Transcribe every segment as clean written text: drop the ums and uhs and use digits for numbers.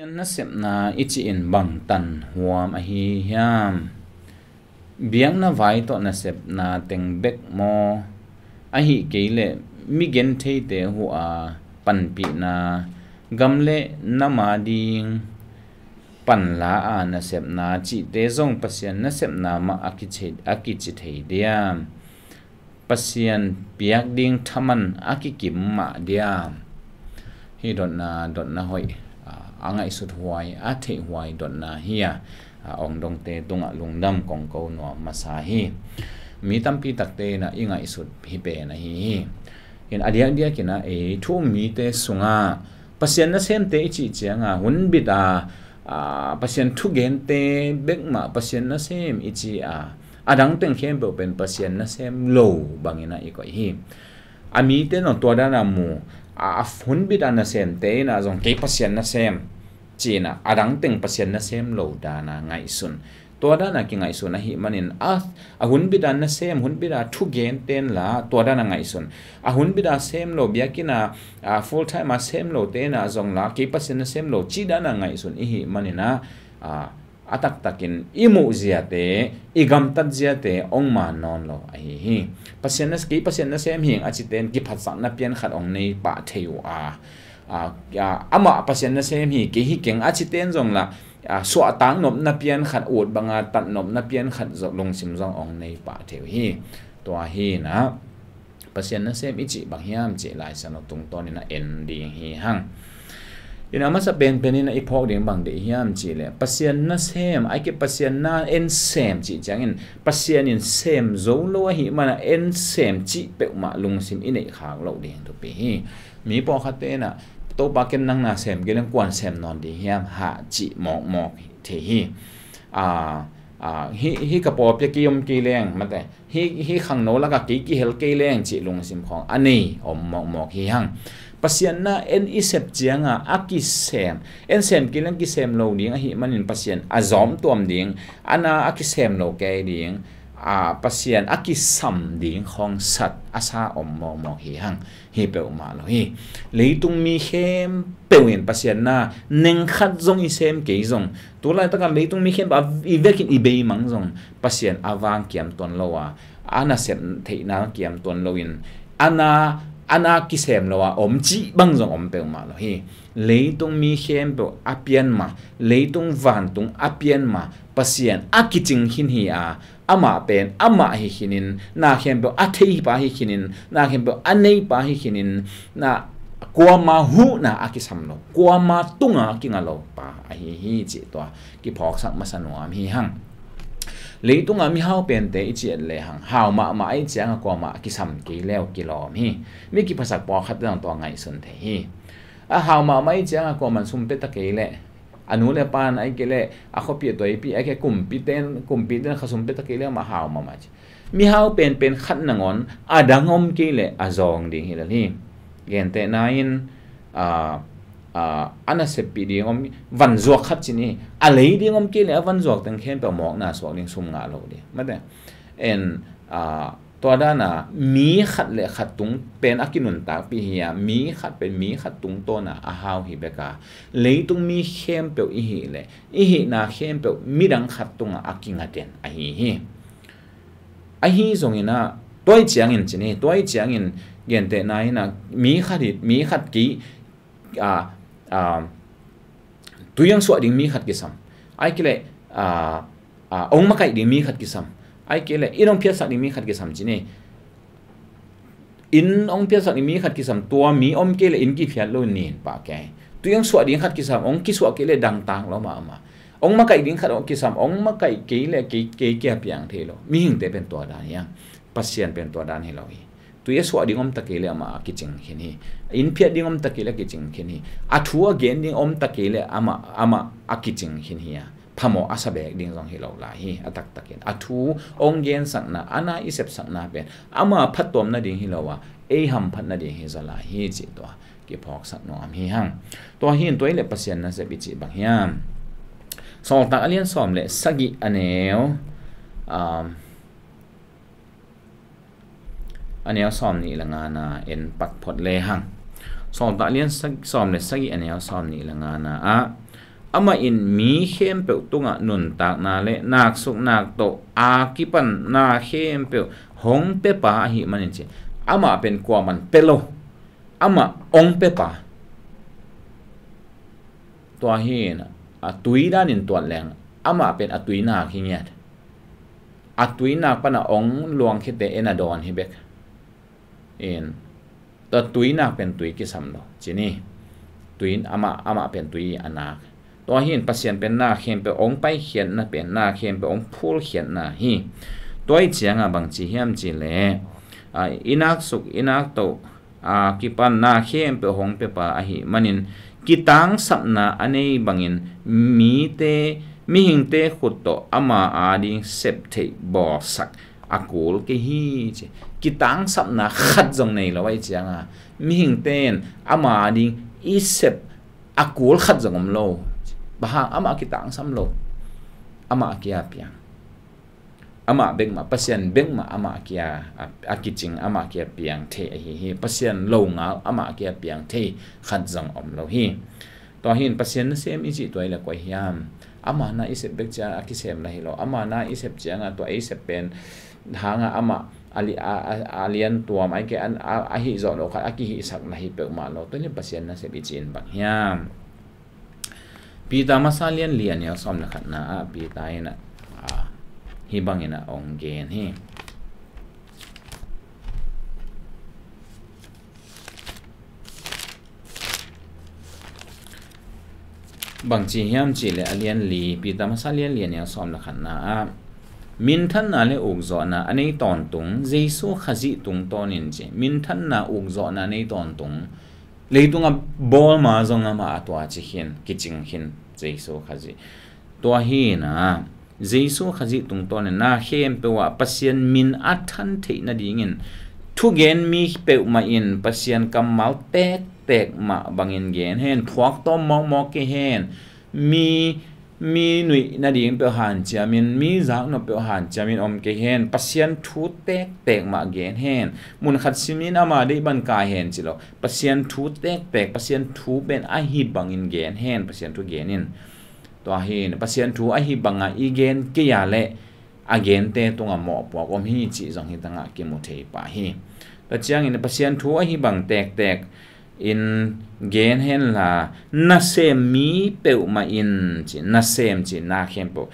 na sep na ichi in bang tan huam a hi hiam biang na vai to na sep na teng bek mo a hi keile mi gen thei te hu a pan pi na gamle nama ding pan la a na sep na chi te zong pasien na sep na ma aki thei dia pasien piak ding thaman aki kim ma dia hi don na hoi angai sut huai a the huai don na hia ong dong te tunga lungdam kong ko no masahi mi tampi takte na ingai sut hi pe na hi in adia kina e thu mi te sunga pasien na sem te chi chianga hun bita pasien thu gen te bekma pasien na sem ichi adang teng khem bo pen pasien na sem lo bangina ikoi hi ami te no to da na mu hun bita na sem te na jong ke pasien na sem china adang teng pasien na sem lo da na ngai sun to da na ki ngai sun na hi manin hun bida na sem hun bida thu gen ten la to da na ngai sun hun bida sem lo bia kina full time a sem lo te na jong la ki pasien na sem lo chi da na ngai sun hi manina atak takin imu zia te igam tat zia te ong ma non lo hi pasien na sem hing achiten ki phat sa na pian khat ong nei pa theu ama pasien na sem hi ki hi keng achiten jong la so atang nop na pian khat ut banga tat nop na pian khat long sim jong ong nei pa theu hi to hi na pasien na sem ichi bang hiam che lai sa no tung ton na ending hi hang ina masa pen na ipok ding bang de hiam chi le pasien na sem ai ke pasien na en sem chi changin pasien in sem zo lo hi mana en sem chi pe ma lung sim inei khang lo ding to pe hi mi po khate na to pa ken nang na sem geleng kwan sem non di hiam ha chi mok the hi hi ka po pe ki ki leng mate hi khang no la ka ki hel ki leng chi lung sim khong ani mok hi hang pasien na en isep chianga aki sem en sem kilang ki sem lo ding hi manin pasien azom tuam ding ana aki sem lo ke ding pasien aki sam ding khong sat asa mo hi hang hi pe ma lo hi leitung mi khem pewin pasien na neng khat zong i sem ke zong tu lai ta ka leitung mi khem ba i vekin i be mang zong pasien awang kiam ton lo ana sem thei na kiam ton lo in ana ki sem lo om chi bang zong om pe ma lo hi leitung mi khem pe apian ma leitung van tung apian ma pasien akiching hin hi ama pen ama hi hinin na khem pe athei pa hi hinin na khem pe anei pa hi hinin na kwa ma hu na akisam lo kwa ma tunga ki ngalo pa hi chi to ki phok sak ma sanu am hi hang leitung ami hau pen te ichi le hang hau ma ai chang ko ma ki sam ki leo ki lom hi mi ki phasak po khat dang to ngai sun the hi hau ma mai chang ko man sum pe ta ke le anu le pan ai ke le a khopi to pi ai ke kum pi ten khasum pe ta ke le ma hau ma mi hau pen khat nangon adangom ki le azong ding hi la hi gen te nain ana sepi ding om van zuak khat chini a lei ding om ke le van zuak teng khem pe mok na so ding sum nga lo de ma de en to da na mi khat le khat tung pen akinun ta pi hiya mi khat pen mi khat tung to na a hau hi beka lei tung mi khem pe i hi na khem pe mi dang khat tung akinga ten a hi zong ina toy chiang in chini toy chiang in gen te na ina mi khat ki tuyang so ding mi khat ki sam ai kile ong makai ding mi khat ki sam ai kile inong pia sak ding mi khat ki sam chini in ong pia sak ding mi khat ki sam tua mi om kile in ki phiat lo nin pa ke tuyang so ding khat ki sam ong ki so kile dang tang lo ma ong makai ding khat ong ki sam ong makai kile ke piang the lo mi hing te pen to da yang pasien pen to dan he lo hi tuya so ding om takele ama kiching khini in phia ding om takele kiching khini athua gen ding om takele ama akiching khini ya phamo asabe ding jong hi lo la hi atak takin athu ong gen sakna ana isep sakna pen ama phatom na ding hi lo wa e ham phat na ding hi zala hi chi to ki phok sak no am hi hang to hin toile pasien na se bi chi bang hiam so ta alien som le sagi aneo aneo som ni la nga na en pat phot le hang som ta lien som le sagi aneo som ni la nga na ama in mi khem pe tunga nun tak na le nak suk nak to a kipan na khem pe hong pe pa hi manin che ama pen kwa man pelo ama ong pe pa to hi na a tui dan in to leng ama pen a tui na khi nyat a tui na pa na ong luang khite ena don hi bek in to tui na pen tui ki sam lo chini tui ama pen tui anakตัวหินปัสยันเป็นหน้าเข้มไปองไปเขียนนะเป็นหน้าเข้มไปองพูดเขียนนะฮีตัวเจียงบางจีเฮียมจีเล่อินักสุกอินักโตกิปันหน้าเข้มไปหงไปป่าฮีมันินกิตังสับนาอันนี้บางินมีหิงเตขุดโตอามาดิงเสพเทบอสักอากูลกิฮีกิตังสับนาขัดจงในละไว้เจียงมีหิงเตนอามาดิงอีเสพอากูลขัดจงอมโลbahang ama kita ang samlo ama kia piang ama beng ma pasien beng ma ama kia akiching ama kia piang the hi pasien lo nga ama kia piang the khat jang om lo hi to hin pasien sem iji toy la ko hiam ama na isep bek cha akisem la hi lo ama na isep changa to isep pen hanga ama alian tua mai ke an a hi zo lo kha aki hi sak na hi pe ma lo to ni pasien na se bi chin bang hiam pita masalian lian ya som lakhat na pita ina hibang ina ong gen hi bang chi hiam chi le alian li pita masalian lian ya som lakhat na min than na le uk zo na anei ton tung jesu khazi tung tonin che min than na uk zo na nei ton tung leitunga bol ma zonga ma atwa chi hin kiching hin jesu khazi to hi na jesu khazi tung ton na hem pe wa pasien min athan the na dingin thu gen mi pe ma in pasien kamal tek ma bangin gen hen phuak to mo ke hen mi nui na ding pe han chamin mi zang no pe han chamin om ke hen pasien thu tek ma gen hen mun khat simin ama dei ban ka hen chilo pasien thu tek pasien thu ben a hi bangin gen hen pasien thu genin to hin pasien thu a hi banga i gen ke ya le again te tunga mo po om hi chi jong hi tanga ki mu thei pa hi ta chiang in pasien thu a hi bang tek in gen hen la na sem mi pe ma in chi na sem chi na khem po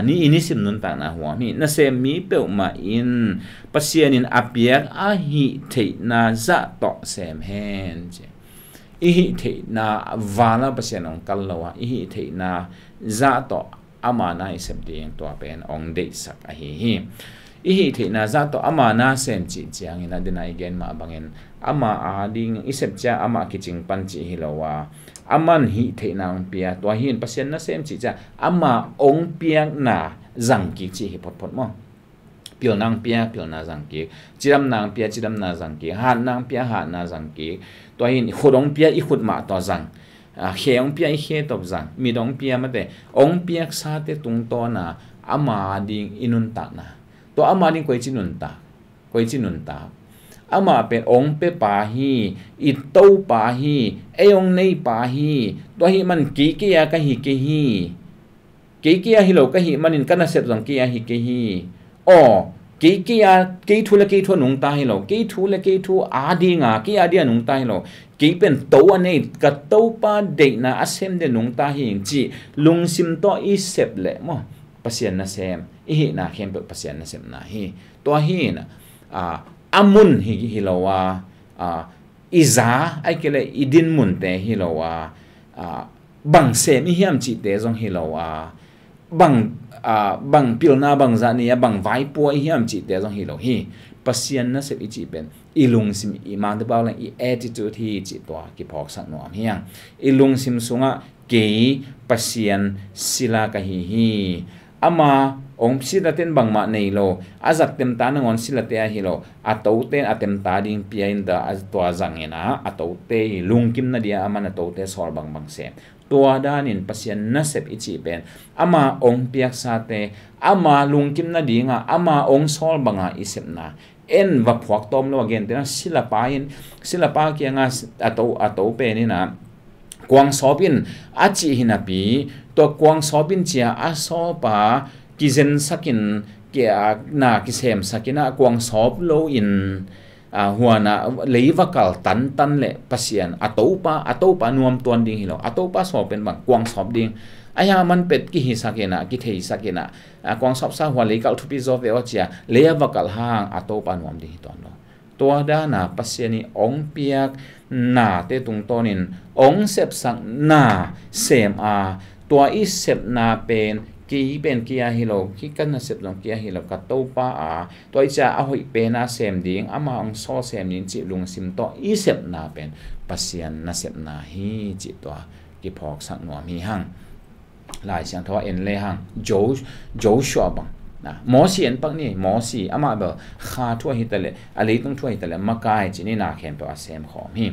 ni inisim nun ta na huwa mi na sem mi pe ma in pasien in apiak a hi thei na za to sem hen chi i hi thei na wala pasien ong kallawa i hi thei na za to ama na isem ding to pen ong de sak a hi i hi thei na za to ama na sem chi chiang in adina again ma bangin ama ading isep cha ama kiching panchi hilawa aman hi theinang pia to hin pasien na sem chi cha ama ong piang na zang ki chi hi pot mo pil nang pia pil na zang ki chiram nang pia chiram na zang ki han nang pia han na zang ki to hin khudong pia i khud ma to zang kheong pia i khe top zang mi dong pia ma te ong pia sa te tung to na ama ding inun ta na to ama ding koi chinun ta ama pen ong pe pa hi i to pa hi eong nei pa hi to hi man ki ya ka hi ke hi ki ya hi lo ka hi manin kana set jong ki ya hi ke hi o ki ya ki thu la ki thu nung ta hi lo ki thu la ki thu a di nga ki a dia nung ta hi lo ki pen to anei ka to pa de na asem de nung ta hi chi lung sim to i sep le mo pasien na sem i hi na khem pe pasien na sem na hi to hi na amun hilawa iza aikele idin munte hilawa bang sem hiam chi te jong hilawa bang pilna bang zania bang vai po hiam chi te jong hilo hi pasien na se chi pen ilung sim i mang de baw la i attitude hi chi to ki phok sak no am hiang ilung sim sunga ke pasien sila ka hi ama ong silaten bang ma nei lo azak tem ta ngon silate a hilo atote atem ta ding piain da az to zangena atote lungkim na dia amana tote sol bang se to danin pasien na sep ichi ben ama ong piak sate ama lungkim na dinga ama ong sol banga isep na en va phwak tom lo again tena silapa ki nga ato pe ni na quang sopin achi hinapi to quang sopin chia asopa kizen sakin kia na kisem sakina quang sop lo in huana leivakal tan le pasian atopa nuam tuan ding hilo atopa sopen bang quang sop ding aya man pet ki hi sakena ki thei sakena quang sop sa hwa leikal thupi zo ve ochia leivakal hang atopa nuam ding ton lo to da na pasiani ong piak na te tung tonin ong sep sang na sem to i sep na pen ki ben kia hilo ki kan na sep long kia hilo ka to pa to cha a hoi pe na sem ding ama ong so sem nin chi lung sim to i sep na pen pasian na sep na hi chi to ki phok sak nuam hi hang lai siang tho en le hang Joshua bang na mo si en pak ni mo si ama ba kha thua hi tale ali tung thua hi tale makai chi ni na khem to asem khom hi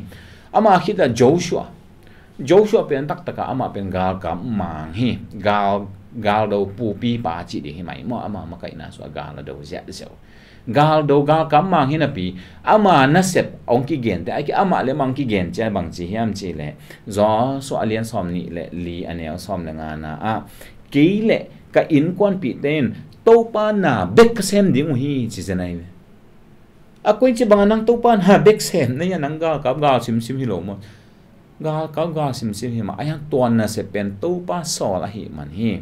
ama khita Joshua pen tak taka ama pen gal kam mang hi gal do pu pi pa chi di hi mai mo ama makai na so gal do ja so gal kam mang hi na pi ama na sep ong ki gen te ai ki ama le mang ki gen cha bang chi hiam chi le zo so alian som ni le li anel som le nga na ki le ka in kwan pi ten to pa na bek ka sem ding hi chi zenai akoin chi bang nang to pa na bek sem ne ya nang ga sim hi lo mo ga sim hi ma ayang tuan na se pen to pa so la hi man hi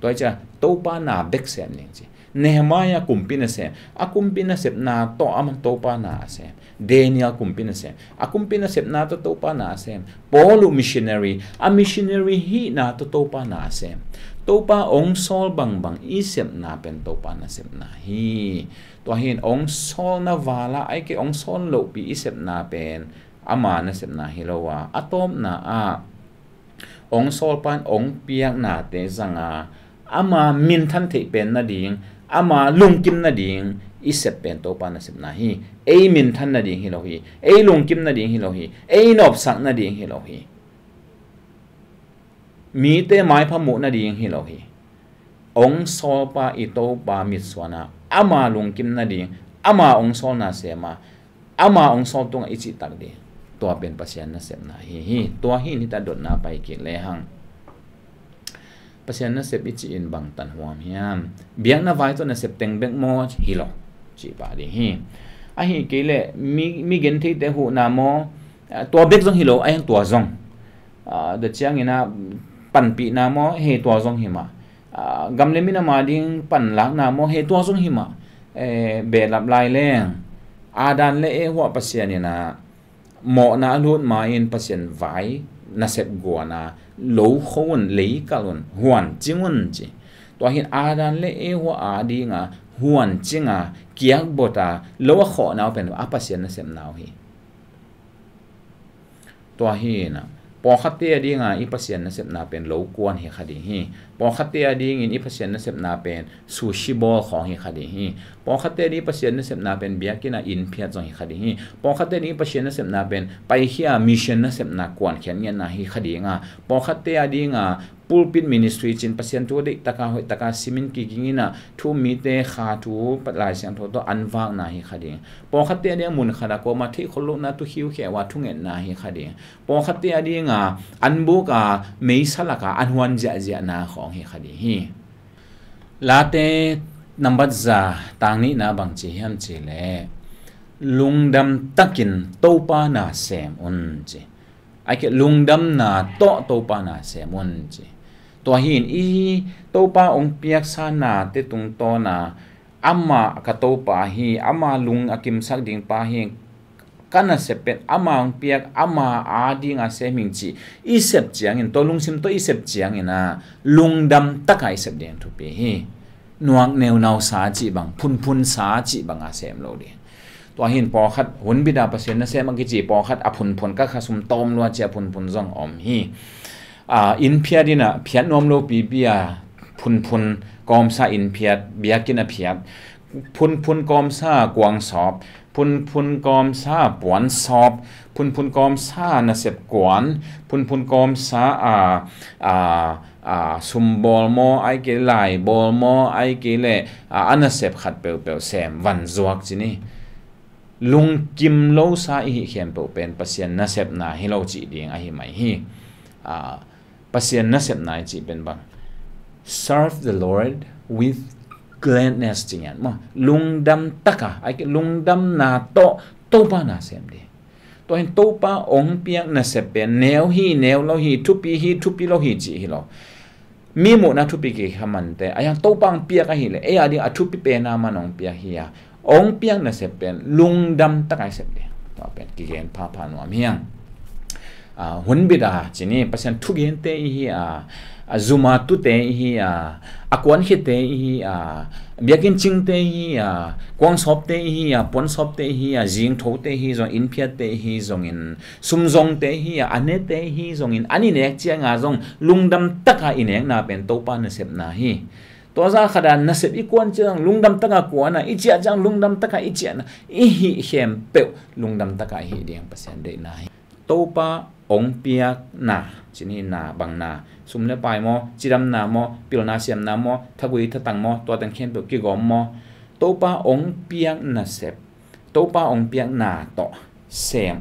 to cha to pa na bek sem ne chi Nehemiah kumpina sem akumpina sep na to am to pa na sem Daniel kumpina sem akumpina sep na to pa na sem Paul missionary hi na to pa na sem to pa ong sol bang isep na pen to pa na sep na hi to hin ong sol na wala ai ke ong sol lo pi isep na pen ama na sep na hilowa atom na ong sol pan ong piak na te zanga ama min than the pen na ding ama lungkim na ding isep pen to pa na sep na hi ei min than na ding hi lo hi ei lungkim na ding hi lo hi ei nop sak na ding hi lo hi mi te mai phamu na ding hi lo hi ong sol pa i to pa mi swana ama lungkim na ding ama ong sol na sema ama ong sol tung ichi tak de to pen pasian na sep na hi to hi ni ta dot na pai ki le hang pasian na sep ichi in bang tan huam hiam biang na vai to na sep teng bek mo hilo chi pa di hi a hi ke le mi gen thei te hu na mo to bek jong hilo ai to jong de chiang ina pan pi na mo he to jong hi ma gam le mi na ma ding pan lak na mo he to jong hi ma be lap lai leng adan le wa pasian ina mo na lut ma in pasian vai na sep go na lo khon lei kalon huan chingun chi to hin adan le wa adi nga huan chinga kiak bota lo kho na pen apasian na sep naw hi to hi na po khate adi nga ipasian na sep na pen lo kwan hi khadi hi po khate adi in ipasian na sep na pen sushi ball khong hi khadi hi po khate adi pasian na sep na pen biakina in phia jong hi khadi hi po khate ni pasian na sep na pen pai hia mission na sep na kwan khen nge na hi khadi nga po khate adi nga pulpit ministry chin pasien tu de taka simin ki gingina thu mi te kha thu patlai siang tho to anwang na hi khadi po khate ne mun khada ko ma thi kholu na tu hiu khe wa thungen na hi khadi po khate adi nga anbu ka mei salaka anwan ja na khong hi khadi hi late number za tangni na bang chi hiam chi le lungdam takin topa na sem un chi ai ke lungdam na to pa na sem un chi to hin i to pa ong piak sa na te tung to na ama ka to pa hi ama lung akim sak ding pa hi kana sepet ama ong piak ama adi nga seming chi i sep chiang in to lung sim to i sep chiang ina lungdam takai sep den thu pe hi nuang neu nau sa chi bang phun sa chi bang a sem lo de to hin po khat hun bida pasien na sem ang chi po khat a phun ka khasum tom lo che phun zong om hi in phiat dina phiat nom lo pi bia phun kom sa in phiat biakina phiat phun kom sa kwang sop phun kom sa puan sop phun kom sa na sep kwan phun kom sa sum bol mo ai ke lai bol mo ai ke le ana sep khat pe sem van zuak chini lung kim lo sa hi khem pe pen pasien na sep na hi lo chi ding a hi mai hi pasien na sep nai chi pen bang serve the Lord with gladness chingan mo lungdam taka ai ke lungdam na to pa na sem de to hin to pa ong piak na sep pen neu lo hi thupi lo hi chi hi lo mi mo na thupi ke haman te ayang to pang piak a hi le e adi a thupi pe na manong piak hi ya ong piak na sep pen lungdam takai sep de to pen ki gen pa no miang hun bida chini pasien thugen te hi zuma tu te hi akwan hi te hi biakin ching te hi kwang sop te hi pon sop te hi jing tho te hi zong in phia te hi zong in sumzong te hi ane te hi zong in ani nek chiang zong lungdam taka inek na pen to pa na sep na hi to za khada na sep i kwan chang lungdam taka kwana i chia jang lungdam taka i chia na i hi hem pe lungdam taka hi ding pasien de na hi to pa ong piak na chini na bang na sumle pai mo chiram na mo pilna siam na mo thagui thatang mo to tang khen pe ki gom mo to pa ong piak na sep to pa ong piak na to sem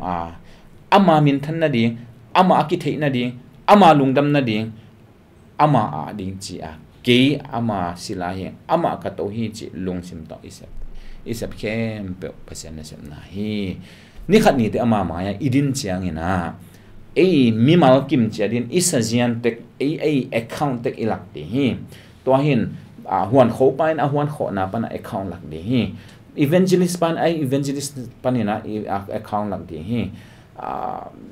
ama min than na ding ama aki thei na ding ama lungdam na ding ama ding chi ke ama sila he ama ka to hi chi lungsim to isep khem pe pasien na sem na hi ni khat ni te ama ma ya idin chiang ina mi mal kim chadin isajian tek account tek ilak de hi to hin huan kho pain huan kho na pan account lak de hi evangelist pan evangelist panina account lak de hi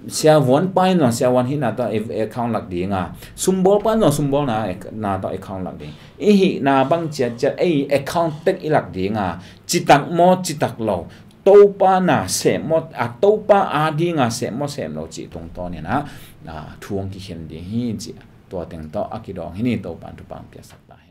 sia won pain no sia won hin na ta account lak de nga sumbol pan no sumbol na ta account lak de hi na bang chat account tek ilak de nga chitak lo to pa na se mo to pa di nga se mo lo chi tong to ne na thuang ki khen de hi chi to teng to akidong hi ni to pan tu pang pya sak dai